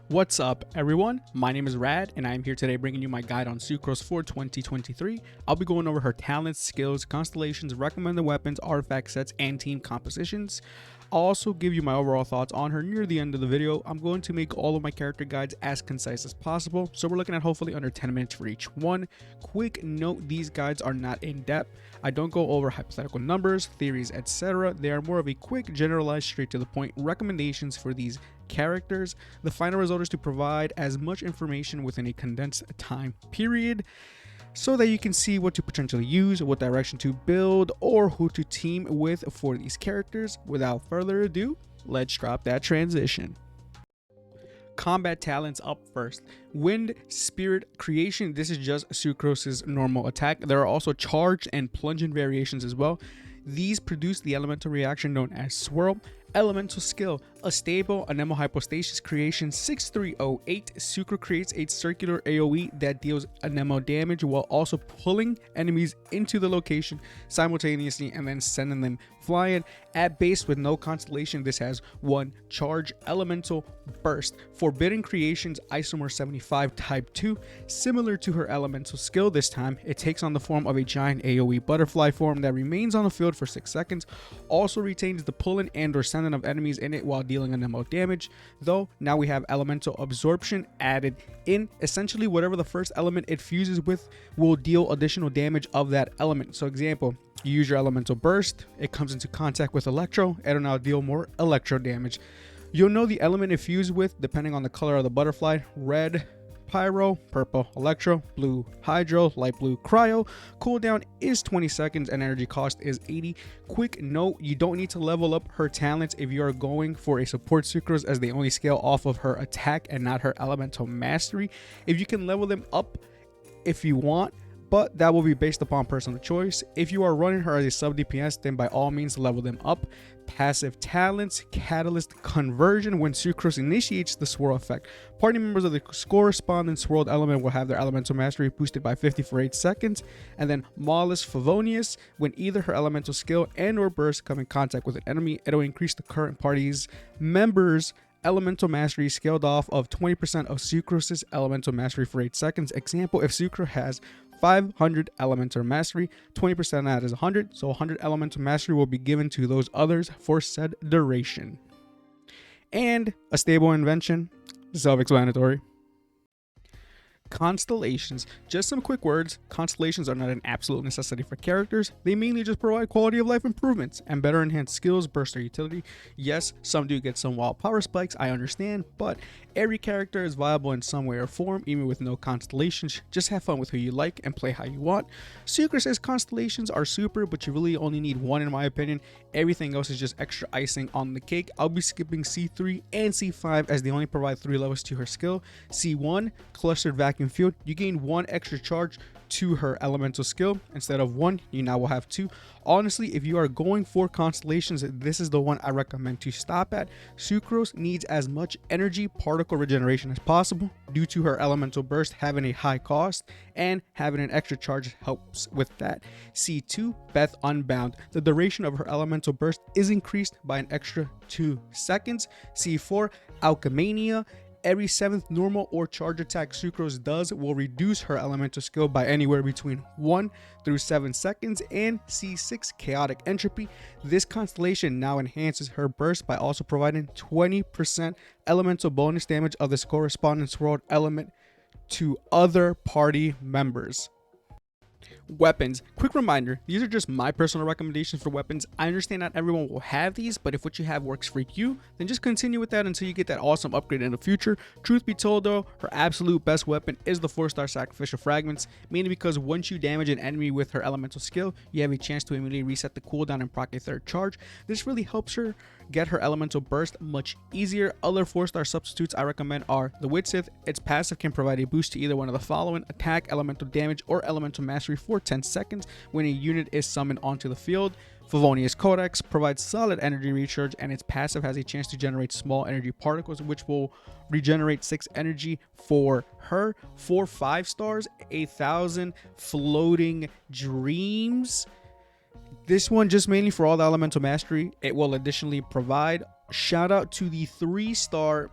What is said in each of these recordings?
What's up everyone, my name is Rad and I am here today bringing you my guide on Sucrose for 2023. I'll be going over her talents, skills, constellations, recommended weapons, artifact sets, and team compositions. I'll also give you my overall thoughts on her near the end of the video. I'm going to make all of my character guides as concise as possible, so we're looking at hopefully under 10 minutes for each one. Quick note, these guides are not in depth. I don't go over hypothetical numbers, theories, etc. They are more of a quick, generalized, straight to the point recommendations for these characters. The final result is to provide as much information within a condensed time period so that you can see what to potentially use, what direction to build, or who to team with for these characters. Without further ado, let's drop that transition. Combat talents up first. Wind, Spirit, Creation. This is just Sucrose's normal attack. There are also charge and plunging variations as well. These produce the elemental reaction known as Swirl. Elemental skill, a stable Anemo Hypostasis creation 6308. Sucro creates a circular AoE that deals Anemo damage while also pulling enemies into the location simultaneously and then sending them flying. At base with no constellation, this has one charge. Elemental burst, forbidden creations isomer 75 type 2. Similar to her elemental skill, this time it takes on the form of a giant AoE butterfly form that remains on the field for 6 seconds. Also retains the pulling and or sending of enemies in it while dealing Anemo damage, though now we have elemental absorption added in. Essentially whatever the first element it fuses with will deal additional damage of that element. So example, you use your elemental burst, it comes into contact with electro, it'll now deal more electro damage. You'll know the element it fused with depending on the color of the butterfly: red pyro, purple electro, blue hydro, light blue cryo. Cooldown is 20 seconds and energy cost is 80. Quick note, you don't need to level up her talents if you are going for a support Sucrose, as they only scale off of her attack and not her elemental mastery. If you can level them up if you want, but that will be based upon personal choice. If you are running her as a sub DPS, then by all means level them up. Passive talents, Catalyst Conversion. When Sucrose initiates the swirl effect, party members of the corresponding swirled element will have their elemental mastery boosted by 50 for 8 seconds. And then Mollis Favonius, when either her elemental skill and or burst come in contact with an enemy, it'll increase the current party's members' elemental mastery scaled off of 20% of Sucrose's elemental mastery for 8 seconds. Example, if Sucrose has 500 elemental mastery, 20% of that is 100, so 100 elemental mastery will be given to those others for said duration. And a stable invention, self-explanatory. Constellations. Just some quick words. Constellations are not an absolute necessity for characters. They mainly just provide quality of life improvements and better enhanced skills, burst, or utility. Yes, some do get some wild power spikes, I understand, but every character is viable in some way or form, even with no constellations. Just have fun with who you like and play how you want. Sucrose says constellations are super, but you really only need one in my opinion. Everything else is just extra icing on the cake. I'll be skipping C3 and C5 as they only provide 3 levels to her skill. C1, clustered vacuum field, you gain 1 extra charge to her elemental skill. Instead of 1, you now will have 2. Honestly, if you are going for constellations, this is the one I recommend to stop at. Sucrose needs as much energy particle regeneration as possible due to her elemental burst having a high cost, and having an extra charge helps with that. C2, Beth Unbound, the duration of her elemental burst is increased by an extra 2 seconds. C4, Alchemania. Every 7th normal or charge attack Sucrose does will reduce her elemental skill by anywhere between 1 through 7 seconds. And C6, Chaotic Entropy. This constellation now enhances her burst by also providing 20% elemental bonus damage of this corresponding swirled element to other party members. Weapons. Quick reminder, these are just my personal recommendations for weapons. I understand not everyone will have these, but if what you have works for you, then just continue with that until you get that awesome upgrade in the future. Truth be told though, her absolute best weapon is the 4-star Sacrificial Fragments, mainly because once you damage an enemy with her elemental skill, you have a chance to immediately reset the cooldown and proc a 3rd charge. This really helps her get her elemental burst much easier. Other 4-star substitutes I recommend are the Witsith. Its passive can provide a boost to either one of the following: attack, elemental damage, or elemental mastery for 10 seconds when a unit is summoned onto the field. Favonius Codex provides solid energy recharge, and its passive has a chance to generate small energy particles, which will regenerate 6 energy for her. For 5 stars, 1,000 Floating Dreams. This one just mainly for all the elemental mastery. It will additionally provide. Shout out to the 3-star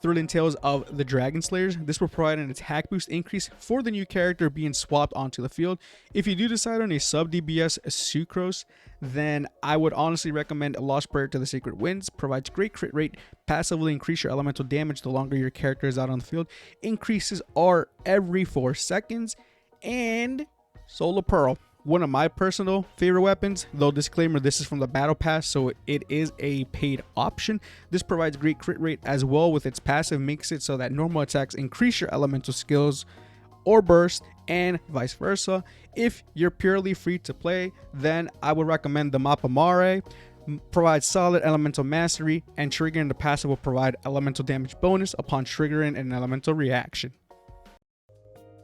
Thrilling Tales of the Dragon Slayers. This will provide an attack boost increase for the new character being swapped onto the field. If you do decide on a sub DBS Sucrose, then I would honestly recommend Lost Prayer to the Sacred Winds. Provides great crit rate, passively increase your elemental damage the longer your character is out on the field. Increases are every 4 seconds. And Solar Pearl, one of my personal favorite weapons, though disclaimer, this is from the battle pass, so it is a paid option. This provides great crit rate as well with its passive, makes it so that normal attacks increase your elemental skills or burst and vice versa. If you're purely free to play, then I would recommend the Mappa Mare. Provides solid elemental mastery, and triggering the passive will provide elemental damage bonus upon triggering an elemental reaction.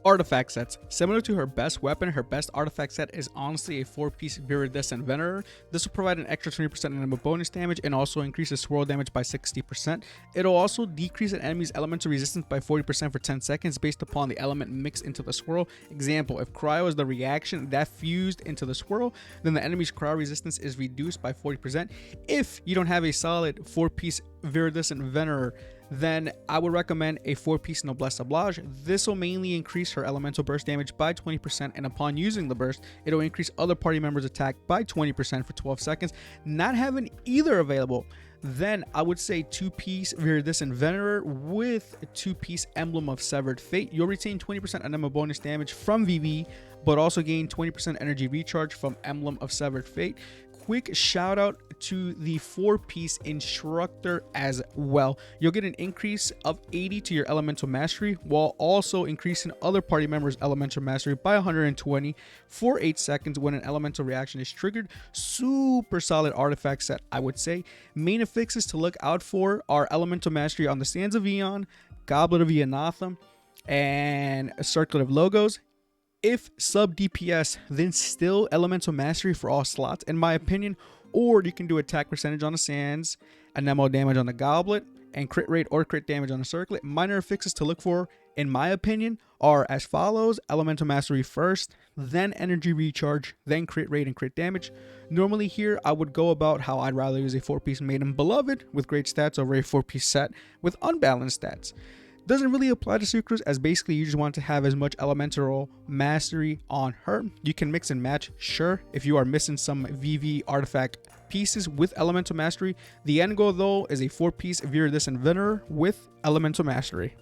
Artifact sets. Similar to her best weapon, her best artifact set is honestly a 4-piece Viridescent Venerer. This will provide an extra 20% enemy bonus damage and also increases swirl damage by 60%. It'll also decrease an enemy's elemental resistance by 40% for 10 seconds based upon the element mixed into the swirl. Example, if cryo is the reaction that fused into the swirl, then the enemy's cryo resistance is reduced by 40%. If you don't have a solid 4-piece Viridescent Venerer, then I would recommend a 4-piece Noblesse Oblige. This will mainly increase her elemental burst damage by 20%, and upon using the burst, it'll increase other party members' attack by 20% for 12 seconds. Not having either available, then I would say 2-piece Viridescent Venerer with a 2-piece Emblem of Severed Fate. You'll retain 20% enema bonus damage from VV, but also gain 20% energy recharge from Emblem of Severed Fate. Quick shout out to the 4-piece Instructor as well. You'll get an increase of 80 to your elemental mastery while also increasing other party members' elemental mastery by 120 for 8 seconds when an elemental reaction is triggered. Super solid artifact set, I would say. Main affixes to look out for are elemental mastery on the Sands of Aeon, Goblet of Ionatham, and Circlet of Logos. If sub DPS, then still elemental mastery for all slots in my opinion, or you can do attack percentage on the Sands, anemo damage on the Goblet, and crit rate or crit damage on the Circlet. Minor affixes to look for in my opinion are as follows: elemental mastery first, then energy recharge, then crit rate and crit damage. Normally here I would go about how I'd rather use a 4-piece Maiden Beloved with great stats over a 4-piece set with unbalanced stats. Doesn't really apply to Sucrose, as basically you just want to have as much elemental mastery on her. You can mix and match, sure, if you are missing some VV artifact pieces with elemental mastery. The end goal though is a 4-piece Viridescent Venerer with elemental mastery.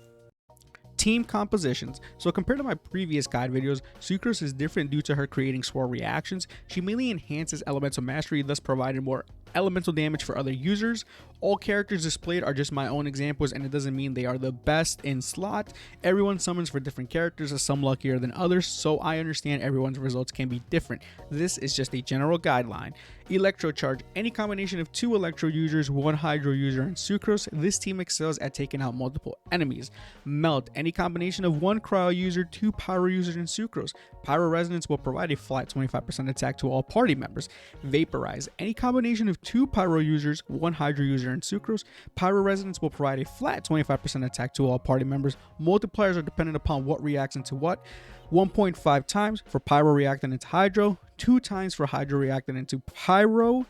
Team compositions. So compared to my previous guide videos, Sucrose is different due to her creating swirl reactions. She mainly enhances elemental mastery, thus providing more elemental damage for other users. All characters displayed are just my own examples, and it doesn't mean they are the best in slot. Everyone summons for different characters, some luckier than others, so I understand everyone's results can be different. This is just a general guideline. Electro Charge. Any combination of 2 Electro users, 1 Hydro user, and Sucrose, this team excels at taking out multiple enemies. Melt. Any combination of 1 Cryo user, 2 Pyro users, and Sucrose. Pyro Resonance will provide a flat 25% attack to all party members. Vaporize. Any combination of 2 Pyro users, 1 Hydro user, and Sucrose. Pyro Resonance will provide a flat 25% attack to all party members. Multipliers are dependent upon what reacts into what. 1.5 times for Pyro reacting into Hydro, 2 times for Hydro reacting into Pyro.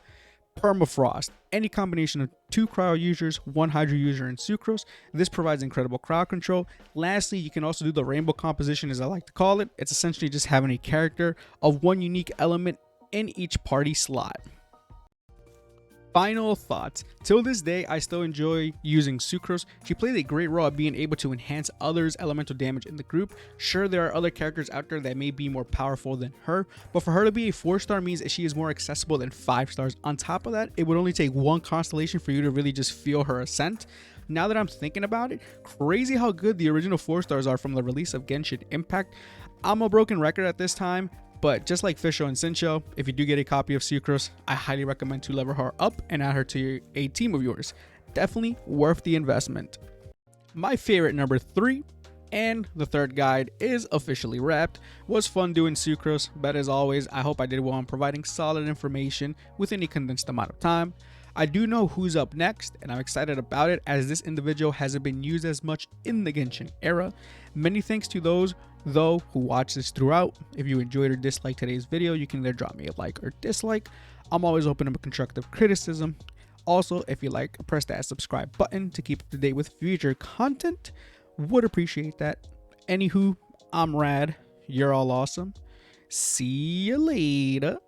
Permafrost. Any combination of 2 Cryo users, 1 Hydro user, and Sucrose. This provides incredible crowd control. Lastly, you can also do the rainbow composition, as I like to call it. It's essentially just having a character of 1 unique element in each party slot. Final thoughts. Till this day, I still enjoy using Sucrose. She plays a great role at being able to enhance others' elemental damage in the group. Sure, there are other characters out there that may be more powerful than her, but for her to be a 4-star means that she is more accessible than 5 stars. On top of that, it would only take 1 constellation for you to really just feel her ascent. Now that I'm thinking about it, crazy how good the original 4 stars are from the release of Genshin Impact. I'm a broken record at this time, but just like Fisho and Sincho, if you do get a copy of Sucrose, I highly recommend to level her up and add her to a team of yours. Definitely worth the investment. My favorite number 3 and the third guide is officially wrapped. Was fun doing Sucrose, but as always, I hope I did well in providing solid information within a condensed amount of time. I do know who's up next, and I'm excited about it as this individual hasn't been used as much in the Genshin era. Many thanks to those, though, who watched this throughout. If you enjoyed or disliked today's video, you can either drop me a like or dislike. I'm always open to constructive criticism. Also, if you like, press that subscribe button to keep up to date with future content. Would appreciate that. Anywho, I'm Rad. You're all awesome. See you later.